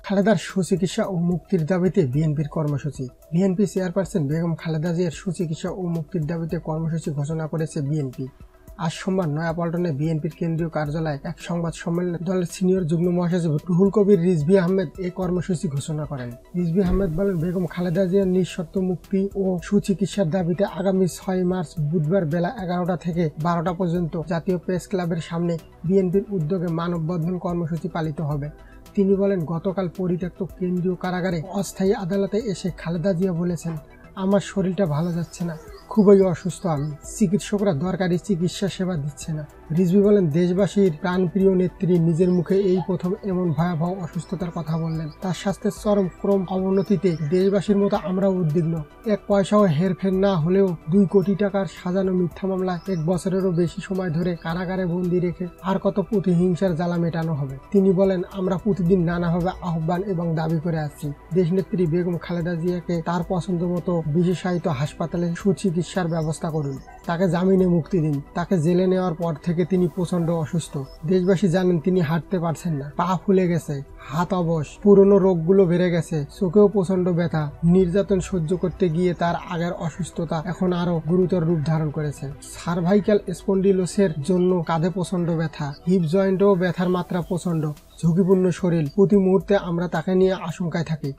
খালেদার সুচিকিৎসা ও মুক্তির দাবিতে বিএনপির কর্মসূচি। বিএনপি চেয়ারপারসন বেগম খালেদা জিয়ার সুচিকিৎসা ও মুক্তির দাবিতে কর্মসূচি ঘোষণা করেছে বিএনপি। আজ সোমবার নয়াপল্টনে বিএনপির কেন্দ্রীয় কার্যালয়ে এক সংবাদ সম্মেলনে দলের সিনিয়র যুগ্ম মহাসচিব রুহুল কবির রিজভী আহমেদ এই কর্মসূচি ঘোষণা করেন। রিজভী আহমেদ বলেন, বেগম খালেদা জিয়ার নিঃশর্ত মুক্তি ও সুচিকিৎসার দাবিতে আগামী 6 মার্চ বুধবার বেলা 11টা থেকে 12টা পর্যন্ত জাতীয় প্রেস ক্লাবের সামনে বিএনপির উদ্যোগে মানববন্ধন কর্মসূচি পালিত হবে। তিনি বলেন, গতকাল পরিত্যক্ত কেন্দ্রীয় কারাগারে অস্থায়ী আদালতে এসে খালেদা জিয়া বলেছেন, আমার শরীরটা ভালো যাচ্ছে না, খুবই অসুস্থ আমি, চিকিৎসকরা দরকারি চিকিৎসা সেবা দিচ্ছে না। রিজভী বলেন, দেশবাসীর প্রাণপ্রিয় নেত্রী নিজের মুখে এই প্রথম এমন ভয়াবহ অসুস্থতার কথা বললেন। তার স্বাস্থ্যের চরম ক্রম অবনতিতে দেশবাসীর মতো আমরাও উদ্বিগ্ন। এক পয়সাও হেরফের না হলেও 2 কোটি টাকার সাজানো মিথ্যা মামলায় 1 বছরেরও বেশি সময় ধরে কারাগারে বন্দী রেখে আর কত প্রতিহিংসার জ্বালা মেটানো হবে। তিনি বলেন, আমরা প্রতিদিন নানাভাবে আহ্বান এবং দাবি করে আসছি, দেশনেত্রী বেগম খালেদা জিয়াকে তার পছন্দ মতো বিশেষায়িত হাসপাতালে সুচিকিৎসার ব্যবস্থা করুন, তাকে জামিনে মুক্তি দিন। তাকে জেলে নেওয়ার পর থেকে তিনি প্রচন্ড অসুস্থ। দেশবাসী জানেন তিনি হাঁটতে পারছেন না, পা ফুলে গেছে, হাত অবশ, পুরনো রোগগুলো বেড়ে গেছে, চোখেও প্রচন্ড ব্যথা। নির্যাতন সহ্য করতে গিয়ে তার আগের অসুস্থতা এখন আরো গুরুতর রূপ ধারণ করেছে। সার্ভাইকাল স্পন্ডিলোসের জন্য কাঁধে প্রচন্ড ব্যথা, হিপ জয়েন্টেও ব্যথার মাত্রা প্রচন্ড, ঝুঁকিপূর্ণ শরীর। প্রতি মুহূর্তে আমরা তাকে নিয়ে আশঙ্কায় থাকি।